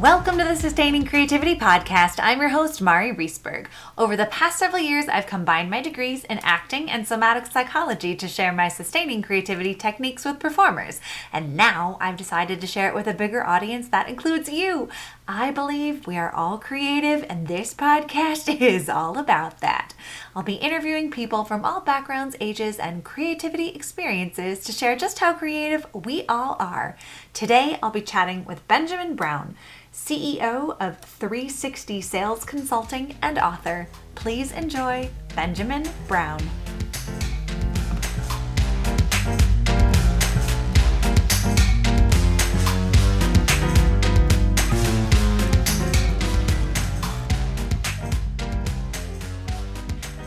Welcome to the Sustaining Creativity Podcast. I'm your host, Mari Riesberg. Over the past several years, I've combined my degrees in acting and somatic psychology to share my sustaining creativity techniques with performers. And now I've decided to share it with a bigger audience that includes you. I believe we are all creative, and this podcast is all about that. I'll be interviewing people from all backgrounds, ages, and creativity experiences to share just how creative we all are. Today, I'll be chatting with Benjamin Brown, CEO of 360 Sales Consulting and author. Please enjoy Benjamin Brown.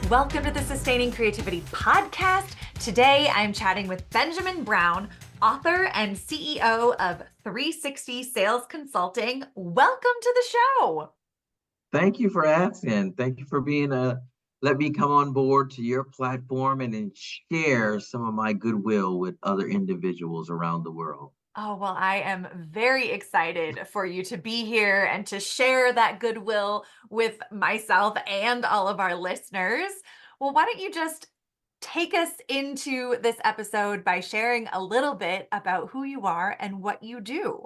Welcome to the Sustaining Creativity Podcast. Today, I'm chatting with Benjamin Brown, author and CEO of 360 Sales Consulting. Welcome to the show. Thank you for asking. Thank you for let me come on board to your platform and then share some of my goodwill with other individuals around the world. Oh, well, I am very excited for you to be here and to share that goodwill with myself and all of our listeners. Well, why don't you just take us into this episode by sharing a little bit about who you are and what you do?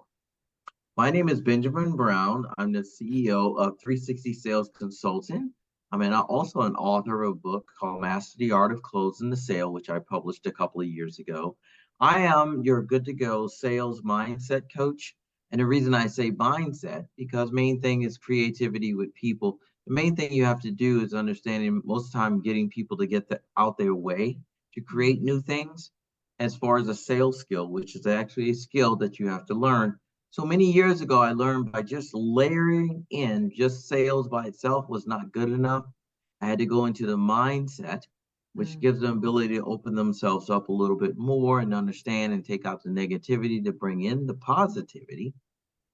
My name is Benjamin Brown. I'm the CEO of 360 Sales Consulting. I'm also an author of a book called Master the Art of Closing the Sale, which I published a couple of years ago. I am your good-to-go sales mindset coach. And the reason I say mindset, because main thing is creativity with people. The main thing you have to do is understanding most of the time getting people to get out their way to create new things as far as a sales skill, which is actually a skill that you have to learn. So many years ago, I learned by just layering in just sales by itself was not good enough. I had to go into the mindset, which gives them ability to open themselves up a little bit more and understand and take out the negativity to bring in the positivity.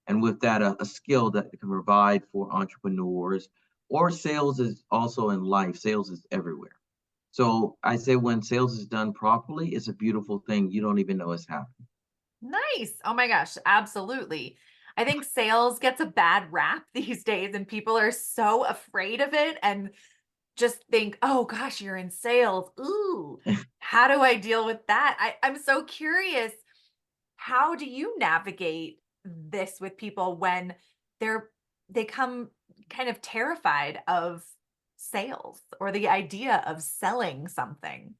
And with that, a skill that can provide for entrepreneurs, or sales is also in life. Sales is everywhere. So I say when sales is done properly, it's a beautiful thing. You don't even know it's happening. Nice. Oh my gosh, absolutely. I think sales gets a bad rap these days, and people are so afraid of it and just think, oh gosh, you're in sales. Ooh, how do I deal with that? I'm so curious. How do you navigate this with people when they come kind of terrified of sales or the idea of selling something?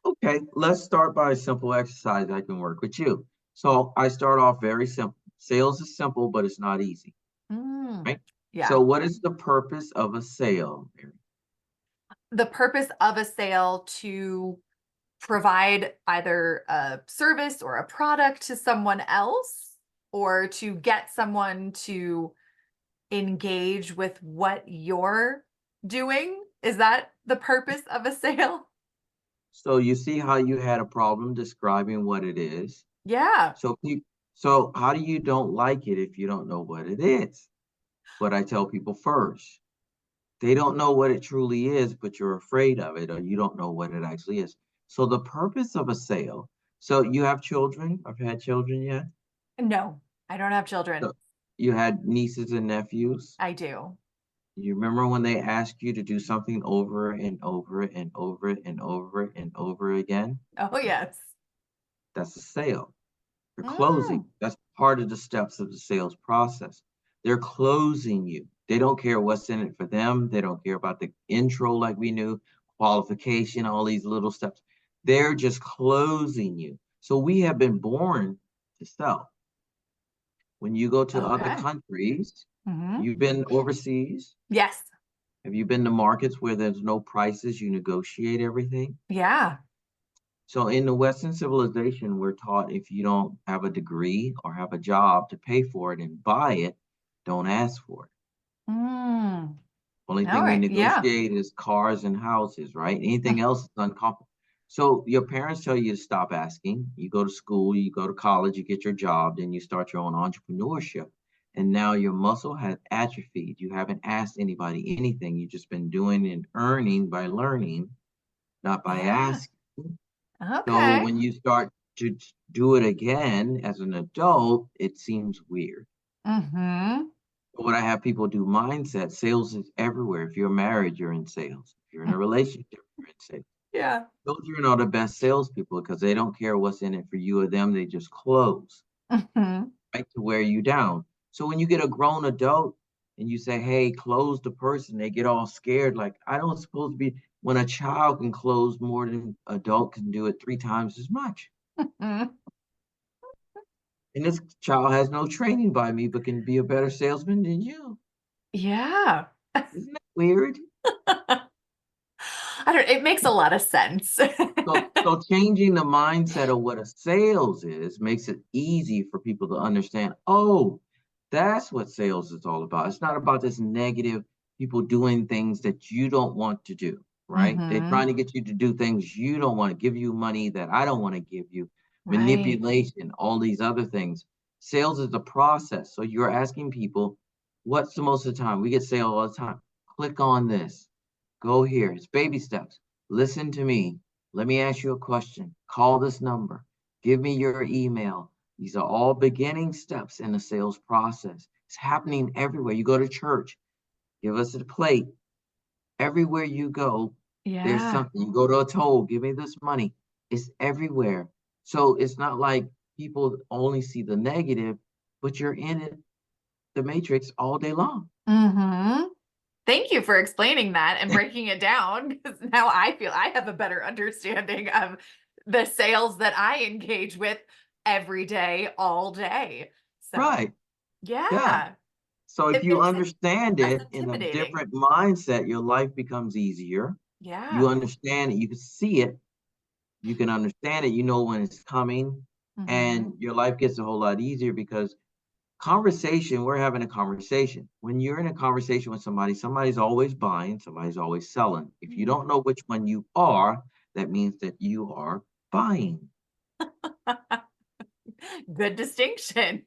Okay, let's start by a simple exercise I can work with you. So I start off very simple. Sales is simple, but it's not easy, right? Yeah. So what is the purpose of a sale, Mary? The purpose of a sale to provide either a service or a product to someone else, or to get someone to engage with what you're doing. Is that the purpose of a sale? So you see how you had a problem describing what it is. Yeah. So so how do you don't like it if you don't know what it is? What I tell people first. They don't know what it truly is, but you're afraid of it, or you don't know what it actually is. So the purpose of a sale. So you have children? I've had children yet? No, I don't have children. So you had nieces and nephews? I do. You remember when they asked you to do something over and over and over and over and over again? Oh, yes. That's a sale. They're Mm. closing. That's part of the steps of the sales process. They're closing you. They don't care what's in it for them. They don't care about the intro like we knew, qualification, all these little steps. They're just closing you. So we have been born to sell. When you go to other Okay. countries, Hmm. you've been overseas. Yes. Have you been to markets where there's no prices? You negotiate everything. Yeah. So in the Western civilization, we're taught if you don't have a degree or have a job to pay for it and buy it, don't ask for it. Mm. Only All thing we right. Yeah. negotiate is cars and houses, right? Anything else is uncomfortable. So your parents tell you to stop asking. You go to school, you go to college, you get your job, then you start your own entrepreneurship. And now your muscle has atrophied. You haven't asked anybody anything. You've just been doing and earning by learning, not by Yeah. asking. So Okay. when you start to do it again as an adult, it seems weird. Mm-hmm. What I have people do mindset, sales is everywhere. If you're married, you're in sales. If you're in a relationship, you're in sales. Yeah. Children are the best salespeople because they don't care what's in it for you or them. They just close, Hmm. right, to wear you down. So when you get a grown adult and you say, hey, close the person, they get all scared. Like, I don't supposed to be, when a child can close more than adult can do it 3 times as much. And this child has no training by me, but can be a better salesman than you. Yeah. Isn't that weird? I don't, it makes a lot of sense. So changing the mindset of what a sales is makes it easy for people to understand, oh, that's what sales is all about. It's not about this negative people doing things that you don't want to do, right? They're Hmm. trying to get you to do things you don't want to, give you money that I don't want to give you, Right. manipulation, all these other things. Sales is a process. So you're asking people, what's the most of the time? We get sale all the time. Click on this. Go here. It's baby steps. Listen to me. Let me ask you a question. Call this number. Give me your email. These are all beginning steps in the sales process. It's happening everywhere. You go to church, give us a plate. Everywhere you go, there's Yeah. something. You go to a toll, give me this money. It's everywhere. So it's not like people only see the negative, but you're in it, the matrix, all day long. Hmm. Thank you for explaining that and breaking it down because now I feel I have a better understanding of the sales that I engage with every day, all day. So, Right. Yeah. yeah, So if it you makes it understand less it in a intimidating. different mindset, your life becomes easier. You Yeah. understand it, you can see it, you can understand it, you know when it's coming, Hmm. and your life gets a whole lot easier because conversation, we're having a conversation. When you're in a conversation with somebody, somebody's always buying, somebody's always selling. If you don't know which one you are, that means that you are buying. Good distinction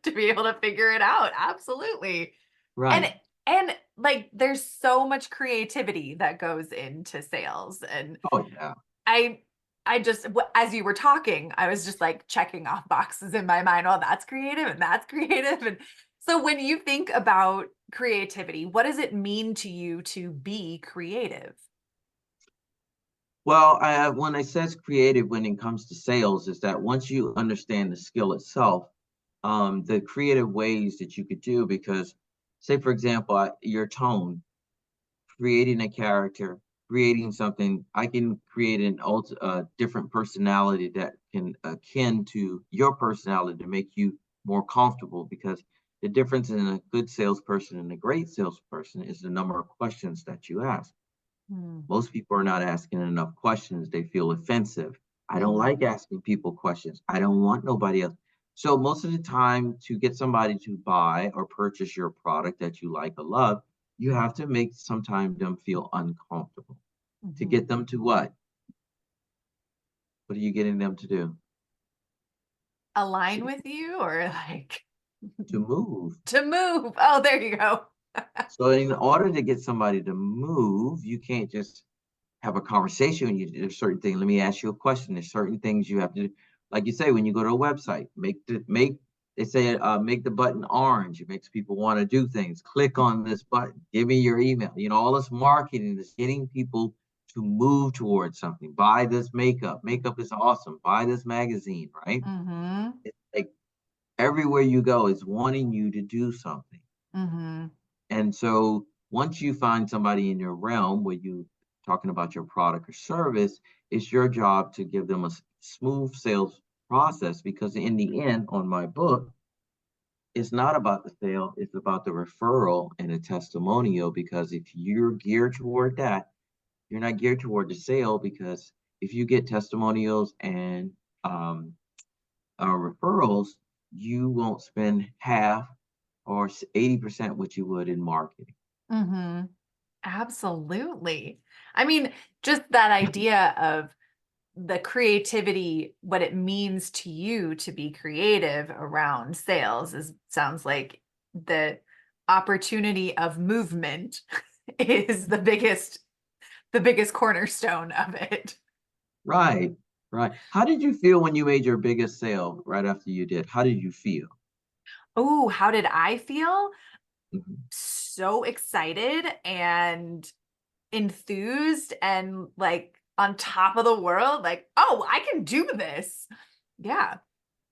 to be able to figure it out. Absolutely. And Right. and like there's so much creativity that goes into sales and Oh, yeah. I I just as you were talking, I was just like checking off boxes in my mind. Oh, that's creative and that's creative. And so when you think about creativity, what does it mean to you to be creative? Well, when it says creative when it comes to sales, is that once you understand the skill itself, the creative ways that you could do, because say, for example, your tone, creating a character, creating something, I can create different personality that can akin to your personality to make you more comfortable because the difference in a good salesperson and a great salesperson is the number of questions that you ask. Hmm. Most people are not asking enough questions. They feel offensive. I don't Mhm. like asking people questions. I don't want nobody else. So most of the time, to get somebody to buy or purchase your product that you like or love, you have to make sometimes them feel uncomfortable. To Mhm. get them to what? What are you getting them to do? Align To, with you or like to move. to move. Oh, there you go. So in order to get somebody to move, you can't just have a conversation when you there's certain things. Let me ask you a question. There's certain things you have to do. Like you say, when you go to a website, they say make the button orange. It makes people want to do things. Click on this button. Give me your email. You know, all this marketing is getting people to move towards something. Buy this makeup. Makeup is awesome. Buy this magazine, right? Mhm. It's like everywhere you go, it's wanting you to do something. Mhm. And so once you find somebody in your realm where you talking about your product or service, it's your job to give them a smooth sales process because in the end, on my book, it's not about the sale, it's about the referral and the testimonial. Because if you're geared toward that, you're not geared toward the sale because if you get testimonials and um, referrals, you won't spend half or 80% what you would in marketing. Mhm. Absolutely. I mean, just that idea of the creativity, what it means to you to be creative around sales is sounds like the opportunity of movement is the biggest cornerstone of it. Right, right. How did you feel when you made your biggest sale right after you did? How did you feel? Oh, how did I feel? Mhm. so excited and enthused and like on top of the world, like, oh, I can do this. Yeah.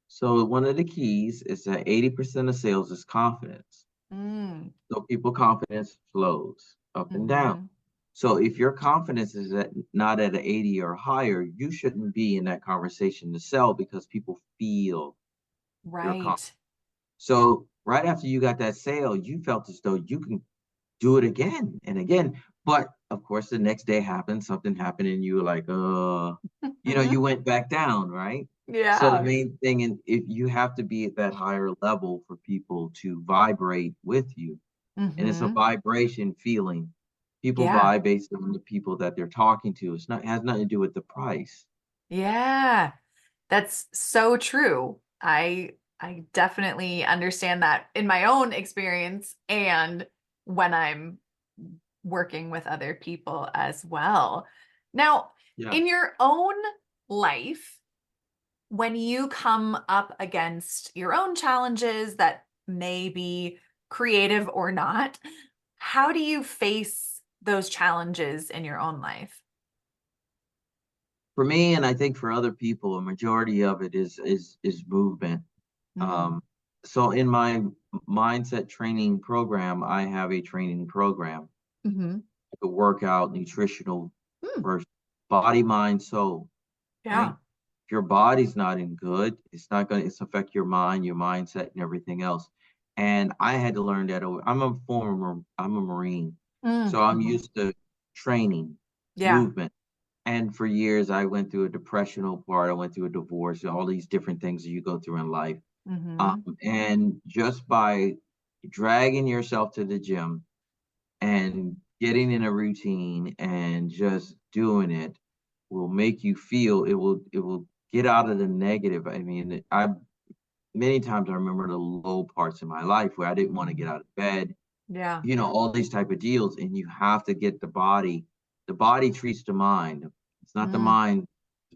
So one of the keys is that 80% of sales is confidence. Mm. So people confidence flows up and down. Hmm. So if your confidence is not at an 80 or higher, you shouldn't be in that conversation to sell because people feel your confidence. Right. So right after you got that sale, you felt as though you can do it again and again. But of course, the next day happened, something happened, and you were like, you went back down, right? So the Yeah. main thing, and if you have to be at that higher level for people to vibrate with you, and it's a Hmm. vibration feeling. People Yeah. vibe based on the people that they're talking to. It has nothing to do with the price. Yeah. That's so true. I definitely understand that in my own experience and when I'm working with other people as well. Now, Yeah. in your own life, when you come up against your own challenges that may be creative or not, how do you face those challenges in your own life? For me, and I think for other people, a majority of it is movement. Mm. Um, so in my mindset training program, I have a training program, Hmm. like a workout, nutritional Mm. first, body, mind, soul, right? Yeah. If your body's not in good, it's not going to affect your mind, your mindset, and everything else. And I had to learn that. I'm a Marine, so I'm Mm-hmm. used to training, Yeah. movement. And for years, I went through a depressional part. I went through a divorce, all these different things that you go through in life. Hmm. And just by dragging yourself to the gym and getting in a routine and just doing it will make you feel it will get out of the negative. I mean, I many times I remember the low parts in my life where I didn't want to get Hmm. out of bed, Yeah. all these type of deals, and you have to get the body. The body treats the mind. It's not the Mm. mind,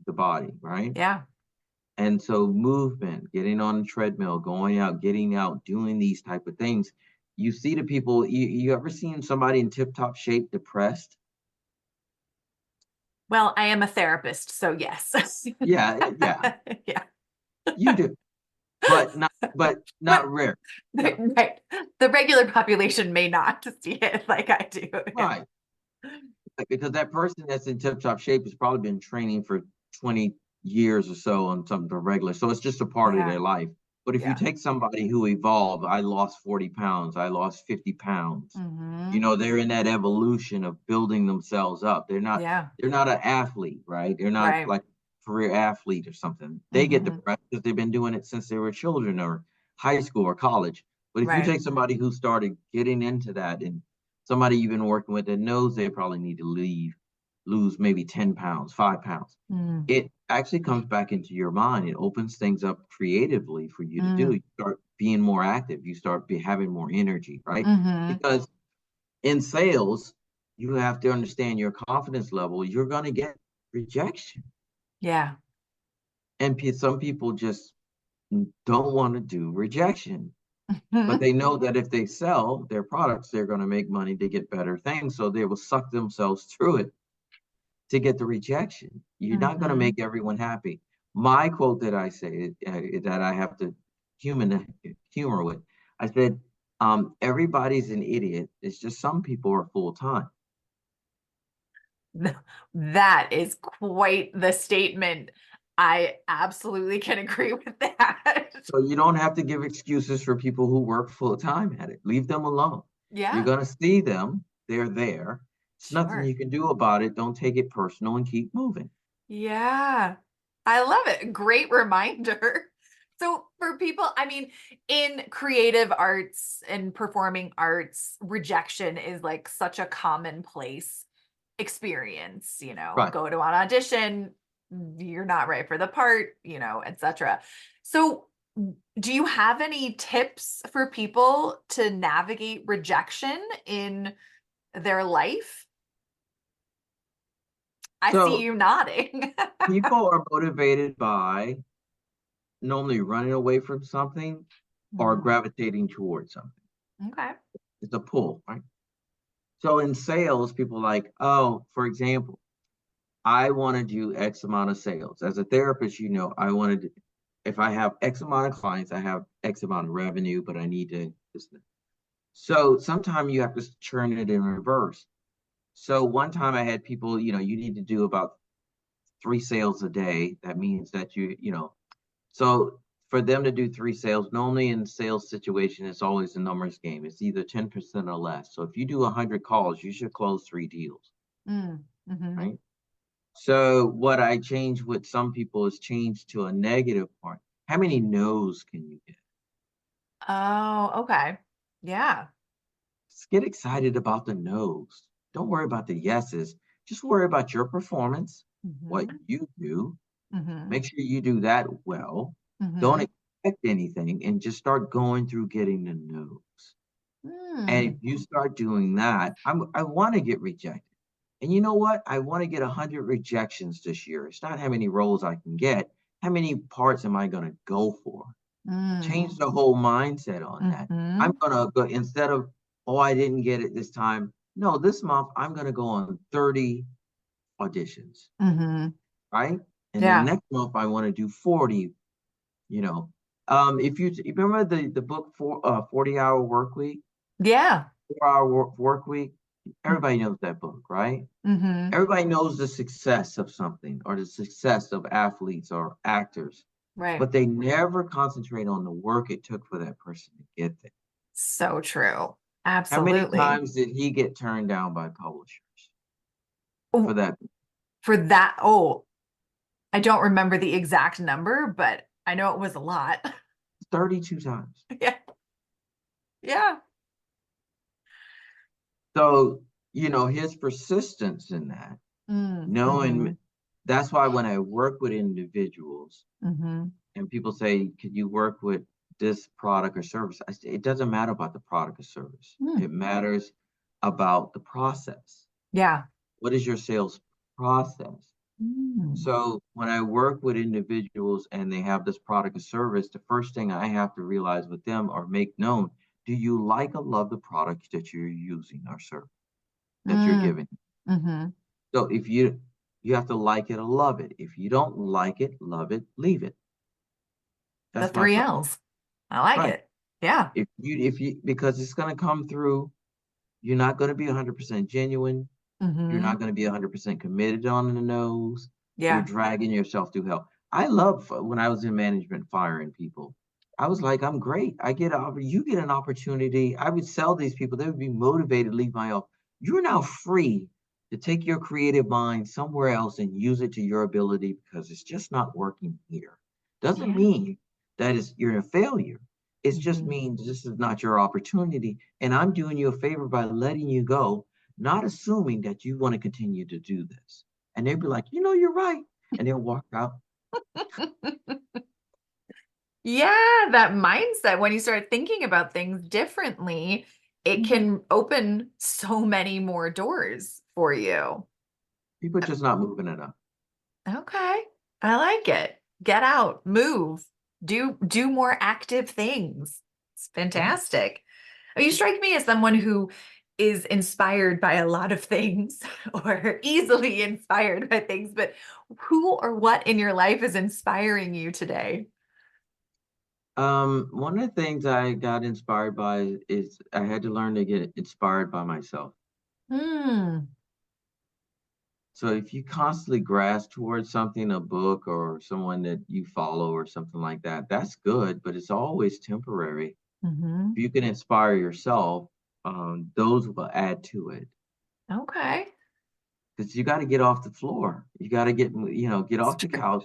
the body, right? Yeah. And so movement, getting on the treadmill, going out, getting out, doing these type of things. You see the people, you ever seen somebody in tip-top shape depressed? Well, I am a therapist, so yes. Yeah, yeah, Yeah. you do. But not But rare. Yeah, right. The regular population may not see it like I do. right. Like, because that person that's in tip-top shape has probably been training for 20 years or so on something regular. So it's just a part of Yeah. their life. But if you Yeah. take somebody who evolved, I lost 40 pounds, I lost 50 pounds. Hmm. They're in that evolution of building themselves up. Yeah. They're not an athlete, right? They're not Right. like a career athlete or something. They get Hmm. depressed because they've been doing it since they were children or high school or college. But if you Right. take somebody who started getting into that and somebody you've been working with that knows they probably need to lose maybe 10 pounds, 5 pounds, Mm. it actually comes back into your mind. It opens things up creatively for you to do. Mm. You start being more active. You start having more energy, right? Hmm. Because in sales, you have to understand your confidence level. You're going to get rejection. Yeah. And some people just don't want to do rejection, but Hmm. they know that if they sell their products, they're going to make money, they get better things. So they will suck themselves through it to get the rejection. You're not going to Hmm. make everyone happy. My quote that I say that I have to humor with, I said, everybody's an idiot. It's just some people are full time. That is quite the statement. I absolutely can agree with that. So you don't have to give excuses for people who work full time at it. Leave them alone. You're Yeah. going to see them. They're there. It's nothing Sure. you can do about it. Don't take it personal and keep moving. Yeah. I love it. Great reminder. So for people, I mean, in creative arts and performing arts, rejection is like such a commonplace experience, Right. go to an audition, you're not right for the part, etc. So do you have any tips for people to navigate rejection in their life? I see So you nodding. people are motivated by normally running away from something or Mhm. gravitating towards something. Okay. It's a pull, right? So in sales, people like, oh, for example, I want to do X amount of sales. As a therapist, I wanted to, if I have X amount of clients, I have X amount of revenue, but I need to. So sometimes you have to churn it in reverse. So one time I had people, you need to do about 3 sales a day. That means that so for them to do 3 sales, normally in sales situation, it's always a numbers game. It's either 10% or less. So if you do 100 calls, you should close 3 deals, right? So what I changed with some people is changed to a negative part. How many no's can you get? Oh, okay. Yeah. Just get excited about the no's. Don't worry about the yeses. Just worry about your performance, what you do. Make sure you do that well. Don't expect anything and just start going through getting the no's. And if you start doing that, I want to get rejected. And you know what? I want to get 100 rejections this year. It's not how many roles I can get. How many parts am I going to go for? Change the whole mindset on that. I'm going to go, instead of, oh, I didn't get it this time. No, this month I'm going to go on 30 auditions, right? And then next month I want to do 40, If you remember the book 40-hour work week, Yeah. 4-hour work week, everybody knows that book, right? Everybody knows the success of something or the success of athletes or actors, Right. but they never concentrate on the work it took for that person to get there. So true. How many Absolutely. times did he get turned down by publishers for that? Oh, I don't remember the exact number, but I know it was a lot. 32 times. Yeah. Yeah. So, his persistence in that, knowing that's why when I work with individuals and people say, could you work with this product or service? I say, it doesn't matter about the product or service. It matters about the process. Yeah. What is your sales process? So when I work with individuals and they have this product or service, the first thing I have to realize with them or make known, do you like or love the product that you're using or service that you're giving? So if you have to like it or love it. If you don't like it, love it, leave it. That's the 3 L's. I like it. Yeah. If you because it's going to come through, you're not going to be 100% genuine. You're not going to be 100% committed on the nose. Yeah. You're dragging yourself through hell. I love when I was in management firing people. I was like, I'm great. You get an opportunity. I would sell these people. They would be motivated to leave my office. You're now free to take your creative mind somewhere else and use it to your ability because it's just not working here. Doesn't mean that you're a failure. It just means this is not your opportunity. And I'm doing you a favor by letting you go, not assuming that you want to continue to do this. And they'd be like, you're right. And they'll walk out. Yeah, that mindset, when you start thinking about things differently, it can open so many more doors for you. People are just not moving enough. Okay. I like it. Get out, move, do more active things. It's fantastic. You strike me as someone who is inspired by a lot of things or easily inspired by things, but who or what in your life is inspiring you today? One of the things I got inspired by is I had to learn to get inspired by myself. So if you constantly grasp towards something, a book or someone that you follow or something like that, that's good, but it's always temporary. If you can inspire yourself, those will add to it. Okay. Because you got to get off the floor. You got to get off the couch.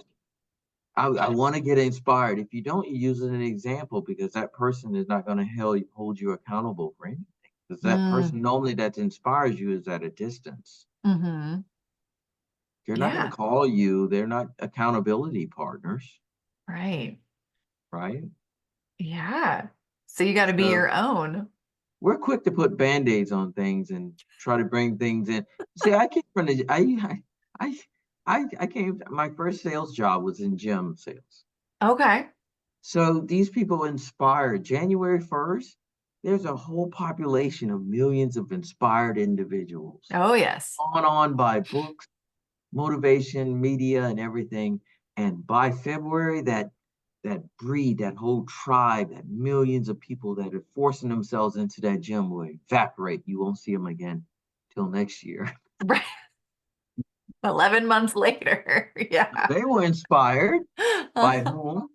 I want to get inspired. If you don't, you use it as an example because that person is not going to hold you accountable for anything. Because that person normally that inspires you is at a distance. They're not going to call you. They're not accountability partners. Right. Right. Yeah. So you got to be your own. We're quick to put Band-Aids on things and try to bring things in. See, I came from my first sales job was in gym sales. Okay. So these people inspired. January 1st, there's a whole population of millions of inspired individuals Oh, yes. on by books, motivation, media, and everything. And by February, that breed, that whole tribe, that millions of people that are forcing themselves into that gym will evaporate. You won't see them again till next year. Right. 11 months later. Yeah. They were inspired by whom?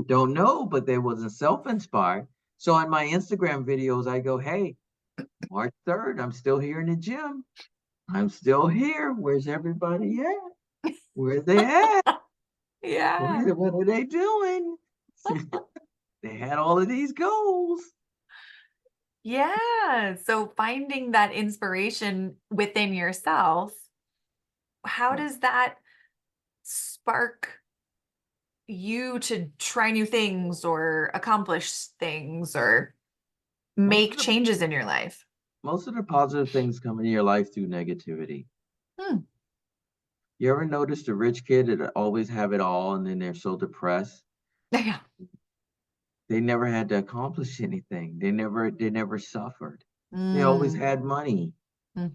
Don't know, but they wasn't self-inspired. So in my Instagram videos, I go, hey, March 3rd, I'm still here in the gym. I'm still here. Where's everybody at? Where they at? Yeah. What are they doing? They had all of these goals. Yeah. So finding that inspiration within yourself, how does that spark you to try new things or accomplish things or Most make of the changes in your life? most of the positive things come into your life through negativity. Hmm. You ever notice the rich kid that always have it all and then they're so depressed? Yeah. They never had to accomplish anything. They never suffered. They always Mm. had money.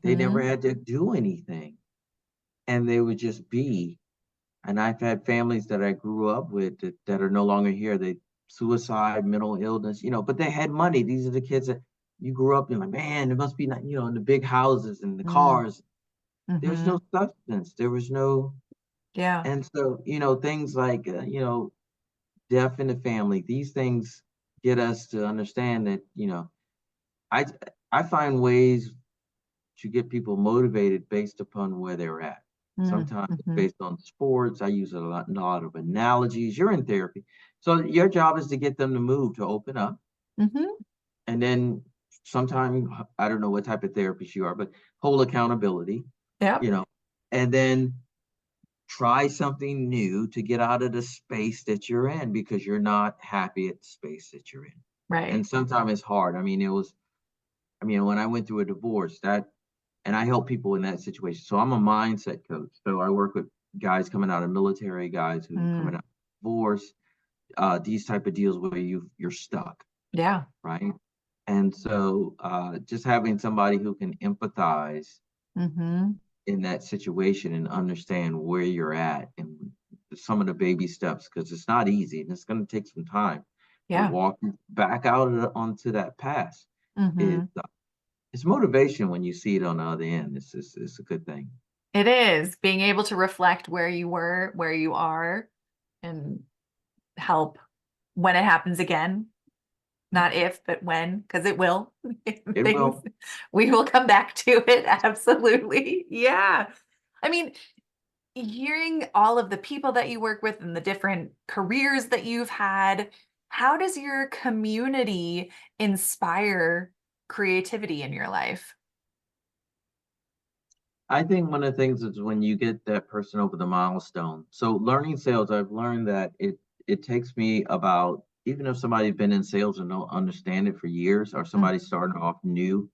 They never Hmm. had to do anything. And they would just be. And I've had families that I grew up with that are no longer here. They suicide, mental illness, but they had money. These are the kids that you grew up in, like, man, it must be not, in the big houses and the Mm. cars. There's Hmm. no substance. There was no, Yeah. and so, things like, death in the family, these things get us to understand that, I, I find ways to get people motivated based upon where they're at. Sometimes it's Mm-hmm. based on sports. I use a lot of analogies. You're in therapy. So your job is to get them to move, to open up. Hmm. And then sometimes, I don't know what type of therapist you are, but hold accountability, Yep. you know, and then try something new to get out of the space that you're in because you're not happy at the space that you're in. Right. And sometimes it's hard. When I went through a divorce, and I help people in that situation. So I'm a mindset coach. So I work with guys coming out of military, guys who coming Mm. out of divorce, these type of deals where you're stuck, Yeah. right? And so just having somebody who can empathize Hmm. in that situation and understand where you're at and some of the baby steps, because it's not easy and it's going to take some time to Yeah. walk back out onto that path. Is Hmm. It's motivation when you see it on the other end. It's a good thing. It is being able to reflect where you were, where you are, and help when it happens again. Not if, but when, because it will. It Things, will. we will come back to it. Absolutely. Yeah. I mean, hearing all of the people that you work with and the different careers that you've had, how does your community inspire creativity in your life? I think one of the things is when you get that person over the milestone. So learning sales, I've learned that it takes me about, even if somebody's been in sales and don't understand it for years, or Mm. somebody's starting off new,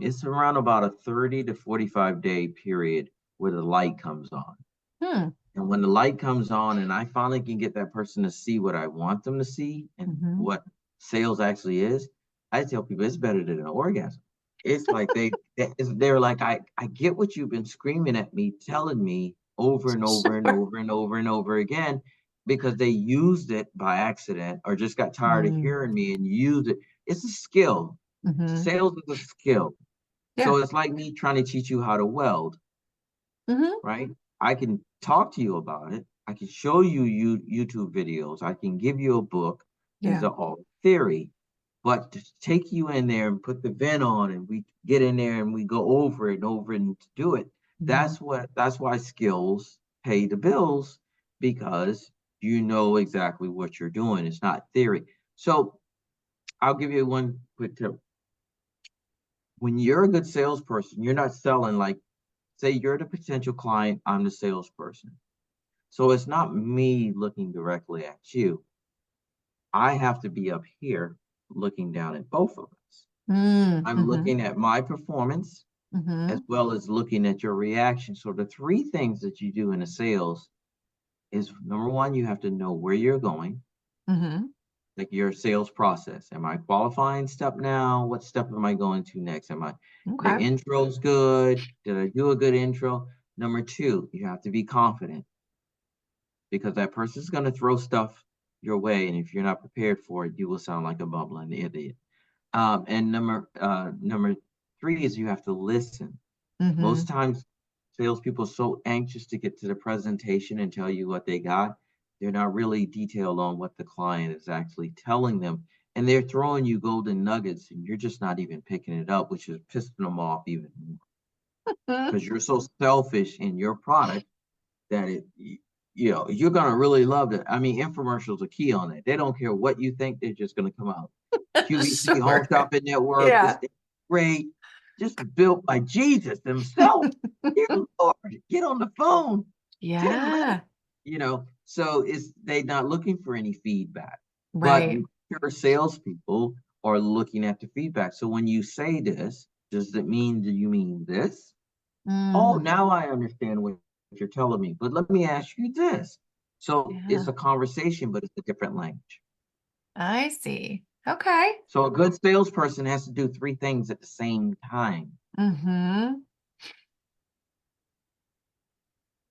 it's around about a 30 to 45-day period where the light comes on. Hmm. And when the light comes on and I finally can get that person to see what I want them to see and Hmm. what sales actually is, I tell people it's better than an orgasm. It's like they're like, I get what you've been screaming at me, telling me over and over and Sure. over and over and over again, because they used it by accident or just got tired of Mm. hearing me and used it. It's a skill. Hmm. Sales is a skill. Yeah. So it's like me trying to teach you how to weld, Hmm. right? I can talk to you about it. I can show you YouTube videos. I can give you a book. These Yeah. are all theory. But to take you in there and put the vent on and we get in there and we go over it and over and to do it, Hmm. that's why skills pay the bills, because you know exactly what you're doing. It's not theory. So I'll give you one quick tip. When you're a good salesperson, you're not selling, like, say you're the potential client, I'm the salesperson. So it's not me looking directly at you. I have to be up here looking down at both of us. I'm Mm-hmm. looking at my performance as Hmm. well as looking at your reaction. So the three things that you do in a sales is, number one, you have to know where you're going. Hmm. like your sales process. Am I qualifying step now? What step am I going to next? Am I the Okay. intro's good? Did I do a good intro? Number two, you have to be confident because that person's going to throw stuff your way, and if you're not prepared for it, you will sound like a bumbling idiot. And number three is you have to listen. Mm-hmm. Most times, salespeople are so anxious to get to the presentation and tell you what they got. They're not really detailed on what the client is actually telling them. And they're throwing you golden nuggets, and you're just not even picking it up, which is pissing them off even more because you're so selfish in your product that you're going to really love it. I mean, infomercials are key on it. They don't care what you think, they're just going to come out. QVC Home Sure. Shopping Network, this Yeah. thing is great, just built by Jesus himself. Dear Lord, get on the phone 10 minutes. Yeah. So it's they not looking for any feedback, but Right. your salespeople are looking at the feedback. So when you say this, does it mean, do you mean this? Oh, Mm. now I understand what you're telling me, but let me ask you this. So it's Yeah. a conversation, but it's a different language. I see. Okay. So a good salesperson has to do three things at the same time. Mm-hmm.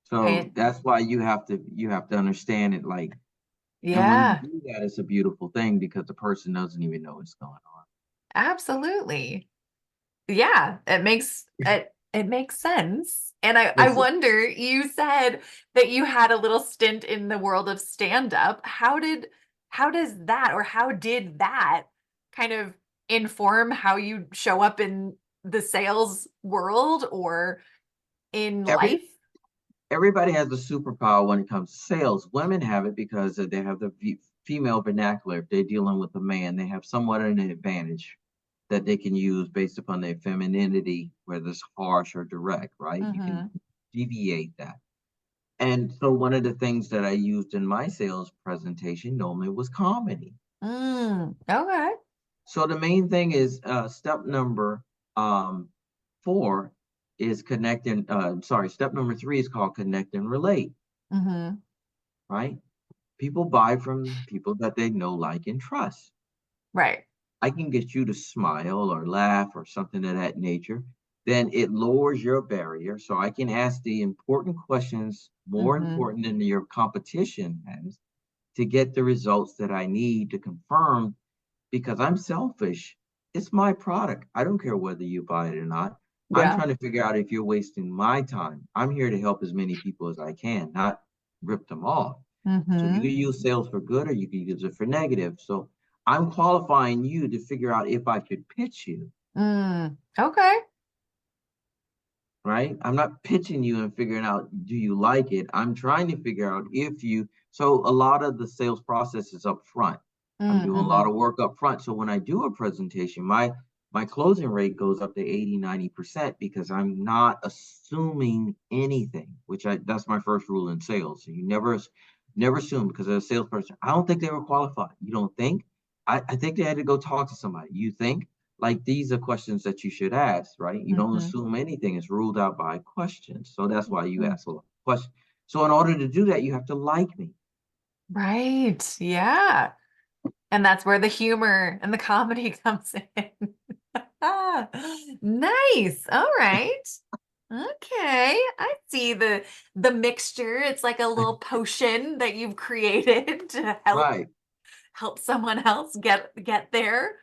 So Right. that's why you have to understand it, like, and when you Yeah, do that, it's a beautiful thing because the person doesn't even know what's going on. absolutely. Yeah, it makes sense. And I It's wonder, you said that you had a little stint in the world of stand up. How does that or how did that kind of inform how you show up in the sales world or in every life? everybody has a superpower when it comes to sales. Women have it because they have the female vernacular. If they're dealing with a man, they have somewhat an advantage that they can use based upon their femininity, whether it's harsh or direct, right? You can Mm-hmm. deviate that. And so one of the things that I used in my sales presentation normally was comedy. Okay. So the main thing is step number 4 is connect, and sorry, step number 3 is called connect and relate, Mm-hmm. right? People buy from people that they know, like, and trust. Right. I can get you to smile or laugh or something of that nature, then it lowers your barrier. So I can ask the important questions, more Mm-hmm. important than your competition has, to get the results that I need to confirm because I'm selfish. It's my product. I don't care whether you buy it or not. I'm Yeah. trying to figure out if you're wasting my time. I'm here to help as many people as I can, not rip them off. So you Mm-hmm. can use sales for good or you can use it for negative. So I'm qualifying you to figure out if I should pitch you, Okay. right? I'm not pitching you and figuring out, do you like it? I'm trying to figure out if you, so a lot of the sales process is up front. I'm doing a lot Mm-hmm. of work up front. So when I do a presentation, my closing rate goes up to 80, 90% because I'm not assuming anything, which that's my first rule in sales. So you never assume because as a salesperson, I don't think they were qualified. You don't think? I think they had to go talk to somebody. You think? Like these are questions that you should ask, right? You don't Mm-hmm. assume anything. It's ruled out by questions. So that's why you ask a lot of questions. So in order to do that, you have to like me. Right. Yeah. And that's where the humor and the comedy comes in. Ah, nice. All right. Okay. I see the mixture. It's like a little potion that you've created to Right. help someone else get there.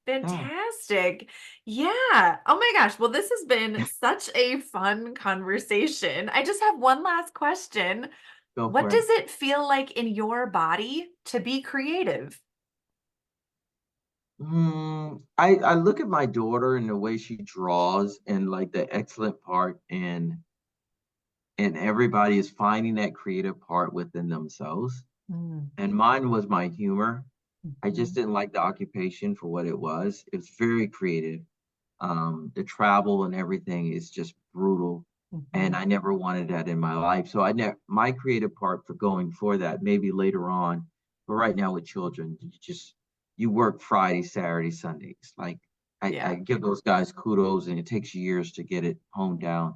Yeah. Fantastic. Yeah. Oh my gosh. Well, this has been such a fun conversation. I just have one last question. Go What for it. does it feel like in your body to be creative? I look at my daughter and the way she draws and like the excellent part and everybody is finding that creative part within themselves. Mm, And mine was my humor. I just mhm. didn't like the occupation for what it was. It's very creative. The travel and everything is just brutal. And Mhm. I never wanted that in my life. So I never my creative part for going for that, maybe later on. But right now with children, you work Friday, Saturday, Sundays. Like I Yeah. give those guys kudos and it takes years to get it honed down.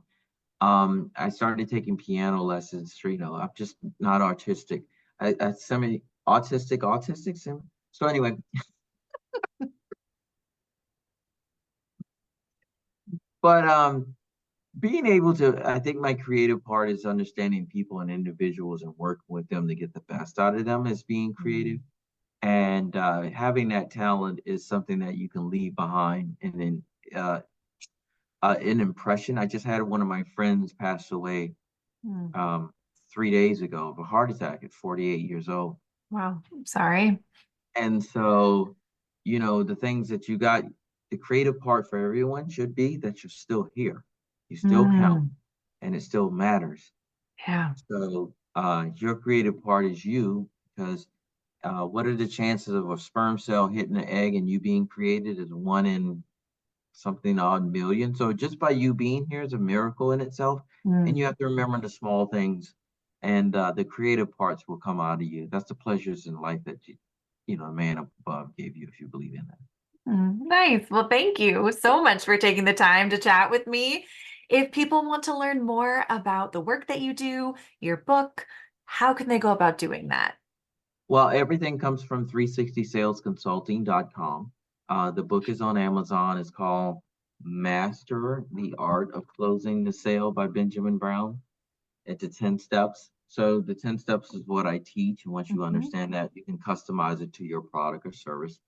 I started taking piano lessons. I'm just not artistic. I semi autistic, autistic, So anyway, but being able to, I think my creative part is understanding people and individuals and working with them to get the best out of them as being creative. And having that talent is something that you can leave behind. And then an impression. I just had one of my friends pass away Mm. 3 days ago of a heart attack at 48 years old. Wow. I'm sorry. And so, the things that you got, the creative part for everyone should be that you're still here. You still count Mm. and it still matters. Yeah. So your creative part is you, because what are the chances of a sperm cell hitting an egg and you being created is 1 in something odd million. So just by you being here is a miracle in itself. And Mm. you have to remember the small things, and the creative parts will come out of you. That's the pleasures in life that a man above gave you, if you believe in that. Nice. Well, thank you so much for taking the time to chat with me. If people want to learn more about the work that you do, your book, how can they go about doing that? Well, everything comes from 360salesconsulting.com. The book is on Amazon. It's called Master the Art of Closing the Sale by Benjamin Brown. It's the 10 steps. So the 10 steps is what I teach. And once you Mhm. understand that, you can customize it to your product or service.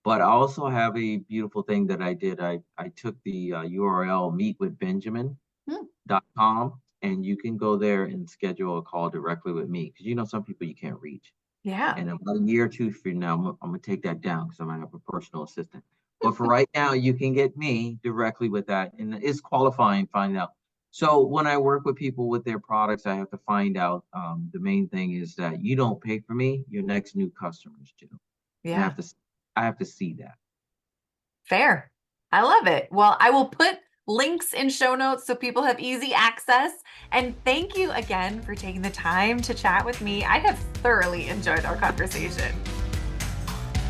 But I also have a beautiful thing that I did. I took the URL Hmm. meetwithbenjamin.com, and you can go there and schedule a call directly with me, because some people you can't reach. Yeah. And about a year or two from now, I'm gonna take that down because I'm gonna have a personal assistant. But for right now, you can get me directly with that, and it's qualifying. Find out. So when I work with people with their products, I have to find out. The main thing is that you don't pay for me; your next new customers do. And Yeah. I have to see that. Fair. I love it. Well, I will put links in show notes so people have easy access. And thank you again for taking the time to chat with me. I have thoroughly enjoyed our conversation.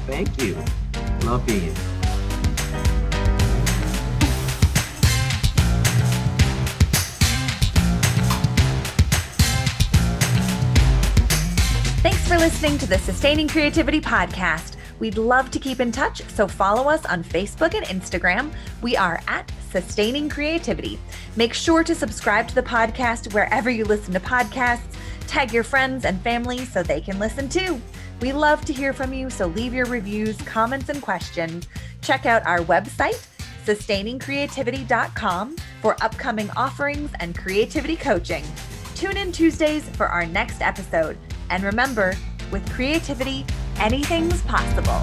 Thank you. Love being here. Thanks for listening to the Sustaining Creativity Podcast. We'd love to keep in touch, so follow us on Facebook and Instagram. We are at Sustaining Creativity. Make sure to subscribe to the podcast wherever you listen to podcasts. Tag your friends and family so they can listen too. We love to hear from you, so leave your reviews, comments, and questions. Check out our website, sustainingcreativity.com, for upcoming offerings and creativity coaching. Tune in Tuesdays for our next episode. And remember, with creativity, anything's possible.